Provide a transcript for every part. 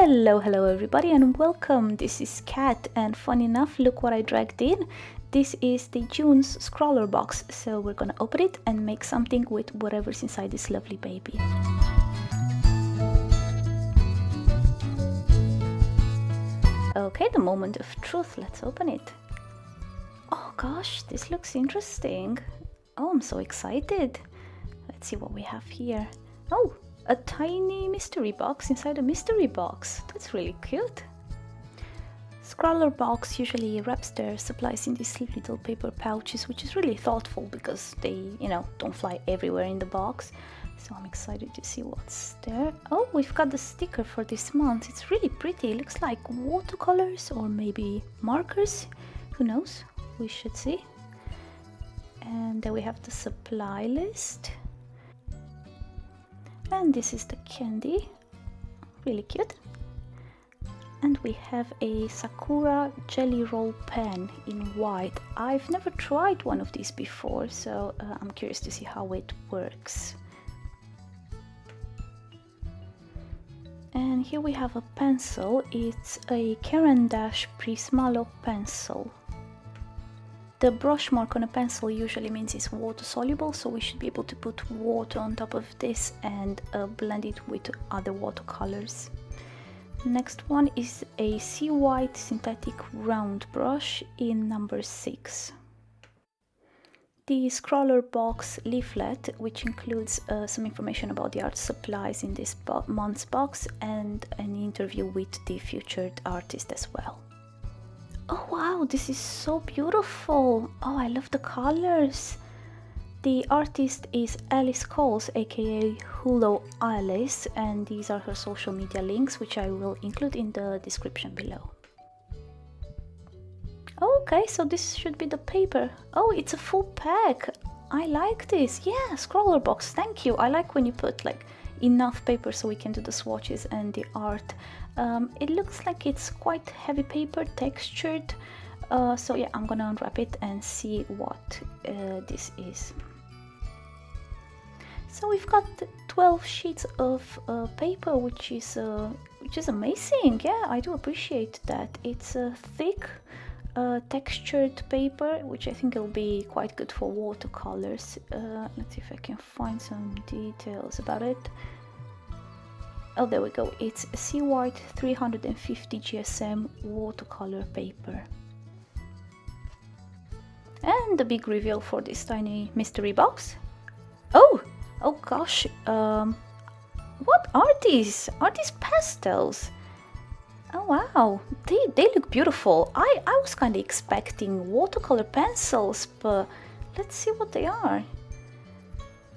Hello everybody and welcome. This is Kat and fun enough, look what I dragged in. This is the June's ScrawlrBox box, so we're gonna open it and make something with whatever's inside this lovely baby. Okay, the moment of truth, let's open it. Oh gosh, this looks interesting. Oh, I'm so excited. Let's see what we have here. Oh, a tiny mystery box inside a mystery box. That's really cute. ScrawlrBox usually wraps their supplies in these little paper pouches, which is really thoughtful because they, don't fly everywhere in the box. So I'm excited to see what's there. Oh, we've got the sticker for this month. It's really pretty. It looks like watercolors or maybe markers. Who knows? We should see. And then we have the supply list. And this is the candy, really cute. And we have a Sakura jelly roll pen in white. I've never tried one of these before, so I'm curious to see how it works. And here we have a pencil. It's a Caran Prismalo pencil. The brush mark on a pencil usually means it's water soluble, so we should be able to put water on top of this and blend it with other watercolors. Next one is a Seawhite synthetic round brush in number 6. The ScrawlrBox leaflet, which includes some information about the art supplies in this month's box and an interview with the featured artist as well. Oh wow, this is so beautiful. Oh, I love the colors. The artist is Alice Coles, aka Hullo Alice, and these are her social media links, which I will include in the description below. Okay, so this should be the paper. Oh, it's a full pack. I like this. Yeah, ScrawlrBox, thank you. I like when you put enough paper so we can do the swatches and the art. It looks like it's quite heavy paper, textured. So yeah, I'm gonna unwrap it and see what this is. So we've got 12 sheets of paper, which is amazing. Yeah, I do appreciate that. It's a thick textured paper, which I think will be quite good for watercolors. Let's see if I can find some details about it. Oh, there we go. It's a Seawhite 350 GSM watercolor paper. And the big reveal for this tiny mystery box. Oh gosh. What are these? Are these pastels? Oh wow, they look beautiful. I was kind of expecting watercolor pencils, but let's see what they are.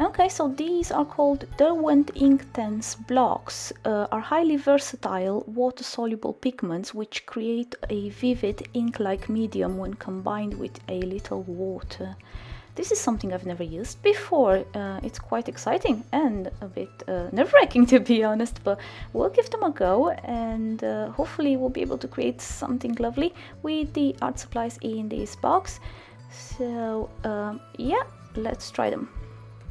Okay, so these are called Derwent Inktense blocks, are highly versatile water-soluble pigments which create a vivid ink-like medium when combined with a little water. This is something I've never used before. It's quite exciting and a bit nerve-wracking, to be honest, but we'll give them a go and hopefully we'll be able to create something lovely with the art supplies in this box. So yeah, let's try them.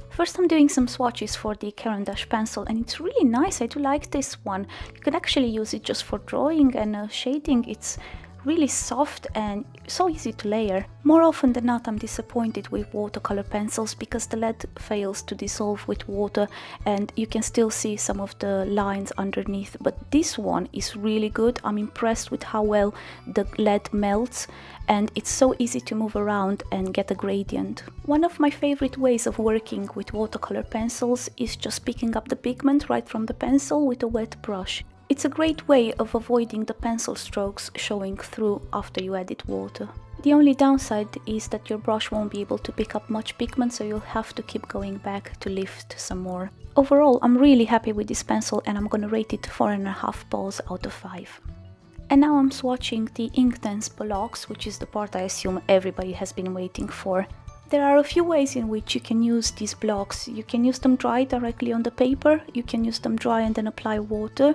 First, I'm doing some swatches for the Caran pencil, and it's really nice. I do like this one. You can actually use it just for drawing and shading. It's really soft and so easy to layer. More often than not, I'm disappointed with watercolor pencils because the lead fails to dissolve with water and you can still see some of the lines underneath, but this one is really good. I'm impressed with how well the lead melts and it's so easy to move around and get a gradient. One of my favorite ways of working with watercolor pencils is just picking up the pigment right from the pencil with a wet brush. It's a great way of avoiding the pencil strokes showing through after you added water. The only downside is that your brush won't be able to pick up much pigment, so you'll have to keep going back to lift some more. Overall, I'm really happy with this pencil and I'm gonna rate it 4.5 balls out of 5. And now I'm swatching the Inktense blocks, which is the part I assume everybody has been waiting for. There are a few ways in which you can use these blocks. You can use them dry directly on the paper, you can use them dry and then apply water,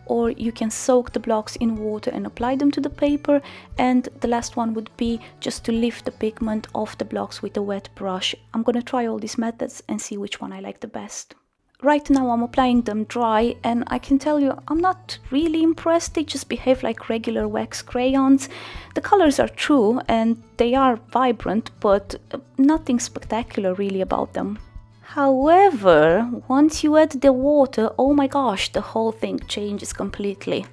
or you can soak the blocks in water and apply them to the paper, and the last one would be just to lift the pigment off the blocks with a wet brush. I'm gonna try all these methods and see which one I like the best. right now I'm applying them dry, and I can tell you I'm not really impressed. They just behave like regular wax crayons. The colors are true and they are vibrant, but nothing spectacular really about them. However, once you add the water, oh my gosh, the whole thing changes completely.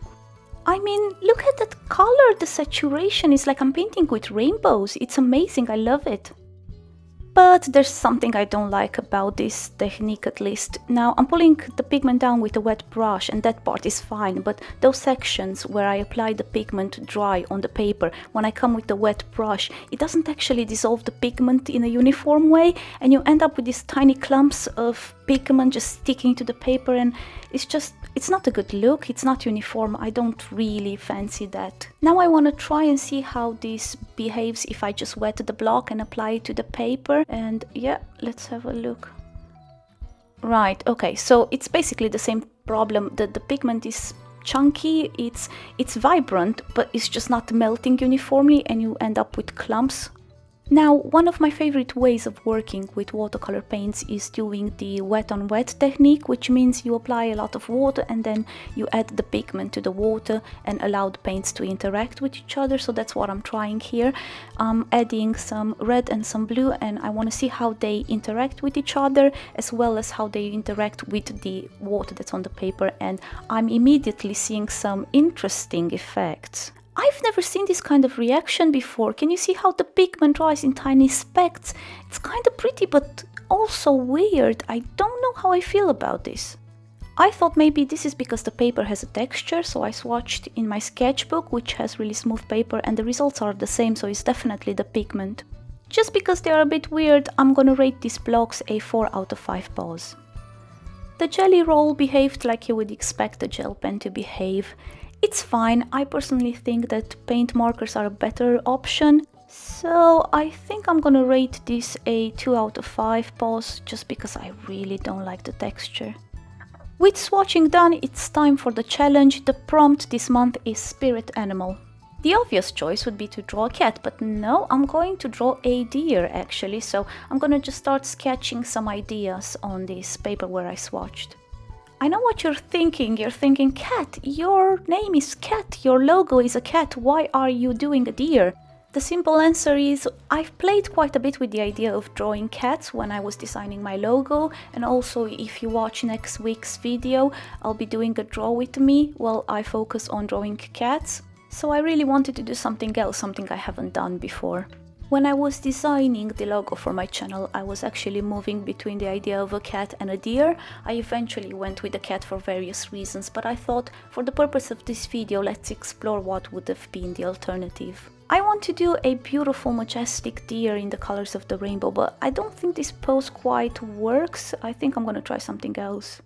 I mean, look at that color, the saturation is like I'm painting with rainbows. It's amazing, I love it. But there's something I don't like about this technique, at least. Now, I'm pulling the pigment down with a wet brush and that part is fine, but those sections where I apply the pigment dry on the paper, when I come with the wet brush, it doesn't actually dissolve the pigment in a uniform way, and you end up with these tiny clumps of pigment just sticking to the paper, and it's not a good look, it's not uniform. I don't really fancy that. Now I want to try and see how this behaves if I just wet the block and apply it to the paper. And yeah, let's have a look. Right, okay, so it's basically the same problem. The pigment is chunky, it's vibrant, but it's just not melting uniformly and you end up with clumps. Now, one of my favorite ways of working with watercolor paints is doing the wet on wet technique, which means you apply a lot of water and then you add the pigment to the water and allow the paints to interact with each other. So that's what I'm trying here. I'm adding some red and some blue, and I want to see how they interact with each other as well as how they interact with the water that's on the paper, and I'm immediately seeing some interesting effects. I've never seen this kind of reaction before. Can you see how the pigment dries in tiny specks? It's kind of pretty, but also weird. I don't know how I feel about this. I thought maybe this is because the paper has a texture, so I swatched in my sketchbook, which has really smooth paper, and the results are the same, so it's definitely the pigment. Just because they are a bit weird, I'm gonna rate these blocks a 4 out of 5 paws. The jelly roll behaved like you would expect a gel pen to behave. It's fine. I personally think that paint markers are a better option, so I think I'm gonna rate this a 2 out of 5 paws, just because I really don't like the texture. With swatching done, it's time for the challenge. The prompt this month is spirit animal. The obvious choice would be to draw a cat, but no, I'm going to draw a deer actually, so I'm gonna just start sketching some ideas on this paper where I swatched. I know what you're thinking. You're thinking, Cat, your name is Cat, your logo is a cat, why are you doing a deer? The simple answer is I've played quite a bit with the idea of drawing cats when I was designing my logo, and also if you watch next week's video, I'll be doing a draw with me while I focus on drawing cats. So I really wanted to do something else, something I haven't done before. When I was designing the logo for my channel, I was actually moving between the idea of a cat and a deer. I eventually went with the cat for various reasons, but I thought for the purpose of this video, let's explore what would have been the alternative. I want to do a beautiful, majestic deer in the colors of the rainbow, but I don't think this pose quite works. I think I'm gonna try something else.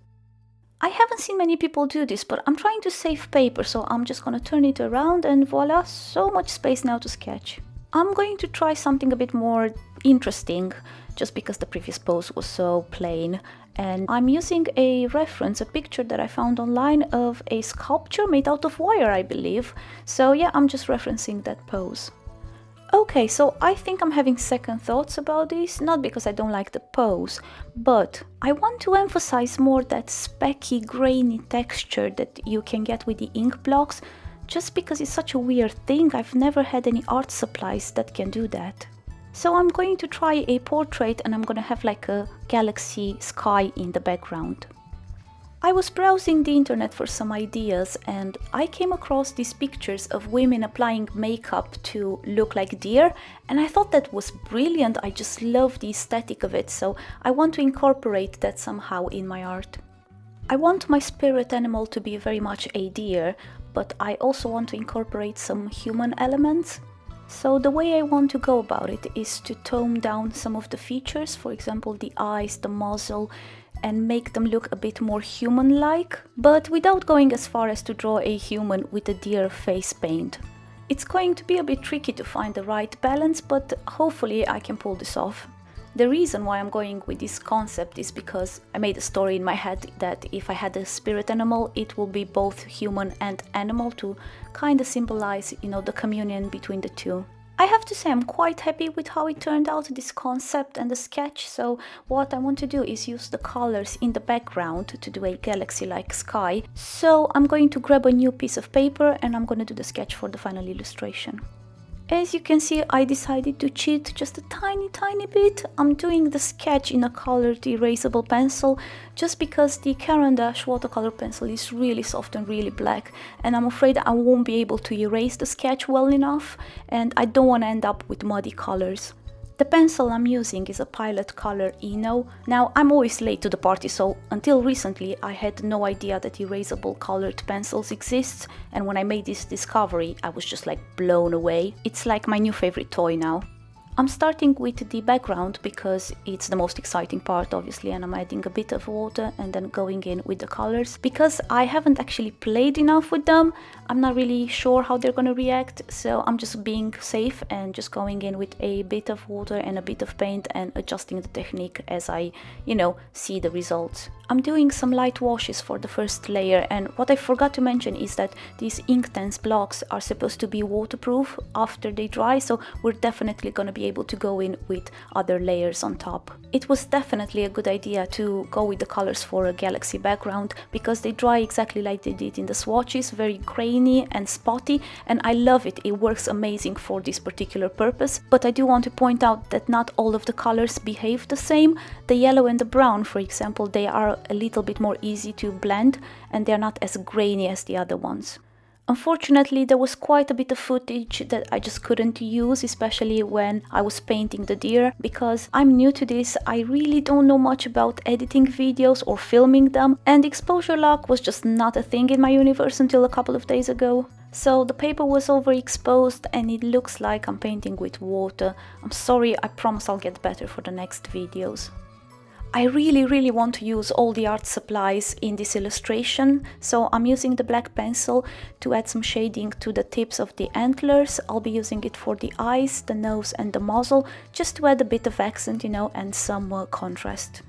I haven't seen many people do this, but I'm trying to save paper, so I'm just gonna turn it around and voila, so much space now to sketch. I'm going to try something a bit more interesting, just because the previous pose was so plain. And I'm using a reference, a picture that I found online of a sculpture made out of wire, I believe. So yeah, I'm just referencing that pose. Okay, so I think I'm having second thoughts about this, not because I don't like the pose, but I want to emphasize more that specky, grainy texture that you can get with the ink blocks. Just because it's such a weird thing, I've never had any art supplies that can do that. So I'm going to try a portrait, and I'm gonna have like a galaxy sky in the background. I was browsing the internet for some ideas, and I came across these pictures of women applying makeup to look like deer, and I thought that was brilliant. I just love the aesthetic of it, so I want to incorporate that somehow in my art. I want my spirit animal to be very much a deer, but I also want to incorporate some human elements. So the way I want to go about it is to tone down some of the features, for example the eyes, the muzzle, and make them look a bit more human-like, but without going as far as to draw a human with a deer face paint. It's going to be a bit tricky to find the right balance, but hopefully I can pull this off. The reason why I'm going with this concept is because I made a story in my head that if I had a spirit animal, it will be both human and animal to kind of symbolize, you know, the communion between the two. I have to say I'm quite happy with how it turned out, this concept and the sketch, so what I want to do is use the colors in the background to do a galaxy-like sky. So I'm going to grab a new piece of paper and I'm going to do the sketch for the final illustration. As you can see, I decided to cheat just a tiny bit. I'm doing the sketch in a colored erasable pencil just because the Caran watercolor pencil is really soft and really black, and I'm afraid I won't be able to erase the sketch well enough, and I don't want to end up with muddy colors. The pencil I'm using is a Pilot Color Eno. Now, I'm always late to the party, so until recently I had no idea that erasable colored pencils exist, and when I made this discovery I was just like blown away. It's like my new favorite toy now. I'm starting with the background because it's the most exciting part, obviously, and I'm adding a bit of water and then going in with the colors. Because I haven't actually played enough with them, I'm not really sure how they're gonna react, so I'm just being safe and just going in with a bit of water and a bit of paint and adjusting the technique as I, see the results. I'm doing some light washes for the first layer, and what I forgot to mention is that these Inktense blocks are supposed to be waterproof after they dry, so we're definitely going to be able to go in with other layers on top. It was definitely a good idea to go with the colors for a galaxy background because they dry exactly like they did in the swatches, very grainy and spotty, and I love it. It works amazing for this particular purpose, but I do want to point out that not all of the colors behave the same. The yellow and the brown, for example, they are a little bit more easy to blend and they're not as grainy as the other ones. Unfortunately, there was quite a bit of footage that I just couldn't use, especially when I was painting the deer. Because I'm new to this, I really don't know much about editing videos or filming them, and exposure lock was just not a thing in my universe until a couple of days ago. So the paper was overexposed and it looks like I'm painting with water. I'm sorry, I promise I'll get better for the next videos. I really want to use all the art supplies in this illustration, so I'm using the black pencil to add some shading to the tips of the antlers. I'll be using it for the eyes, the nose and the muzzle, just to add a bit of accent, and some contrast.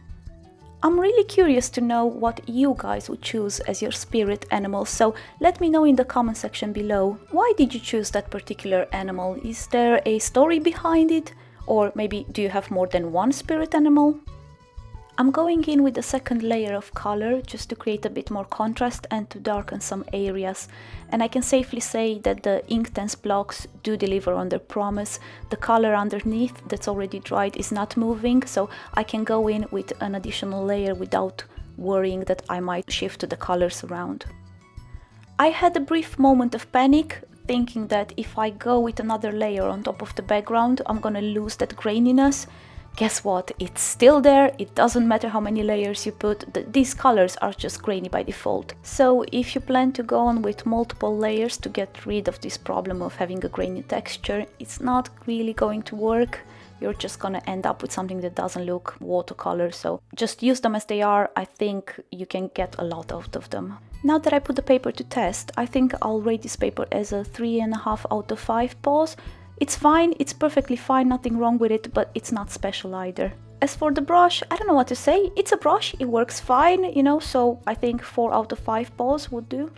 I'm really curious to know what you guys would choose as your spirit animal, so let me know in the comment section below. Why did you choose that particular animal? Is there a story behind it? Or maybe do you have more than one spirit animal? I'm going in with the second layer of color just to create a bit more contrast and to darken some areas, and I can safely say that the Inktense blocks do deliver on their promise. The color underneath that's already dried is not moving, so I can go in with an additional layer without worrying that I might shift the colors around. I had a brief moment of panic, thinking that if I go with another layer on top of the background, I'm gonna lose that graininess. Guess what? It's still there. It doesn't matter how many layers you put, these colors are just grainy by default. So if you plan to go on with multiple layers to get rid of this problem of having a grainy texture, it's not really going to work. You're just gonna end up with something that doesn't look watercolor, so just use them as they are. I think you can get a lot out of them. Now that I put the paper to test, I think I'll rate this paper as a 3.5 out of 5 paws. It's fine, it's perfectly fine, nothing wrong with it, but it's not special either. As for the brush, I don't know what to say. It's a brush, it works fine, so I think 4 out of 5 paws would do.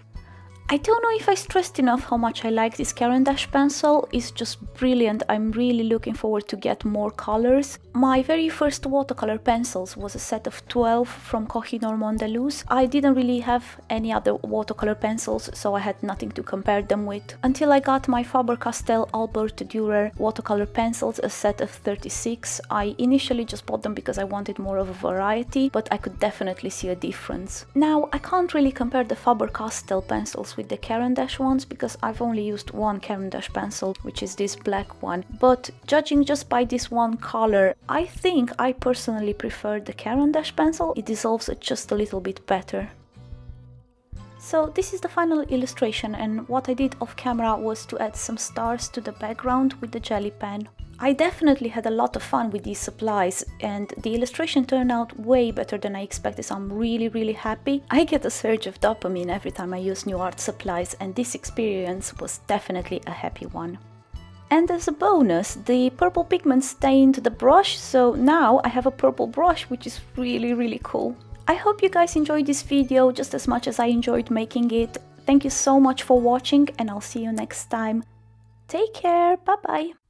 I don't know if I stressed enough how much I like this Caran pencil. It's just brilliant. I'm really looking forward to get more colors. My very first watercolor pencils was a set of 12 from Koh-I-Noor Mondeluz. I didn't really have any other watercolor pencils, so I had nothing to compare them with. Until I got my Faber-Castell Albert Dürer watercolor pencils, a set of 36. I initially just bought them because I wanted more of a variety, but I could definitely see a difference. Now, I can't really compare the Faber-Castell pencils with the Caran ones because I've only used one Caran pencil, which is this black one, but judging just by this one color, I think I personally prefer the Caran pencil. It dissolves just a little bit better. So this is the final illustration, and what I did off camera was to add some stars to the background with the jelly pen. I definitely had a lot of fun with these supplies, and the illustration turned out way better than I expected, so I'm really happy. I get a surge of dopamine every time I use new art supplies, and this experience was definitely a happy one. And as a bonus, the purple pigment stained the brush, so now I have a purple brush, which is really cool. I hope you guys enjoyed this video just as much as I enjoyed making it. Thank you so much for watching, and I'll see you next time. Take care, bye bye!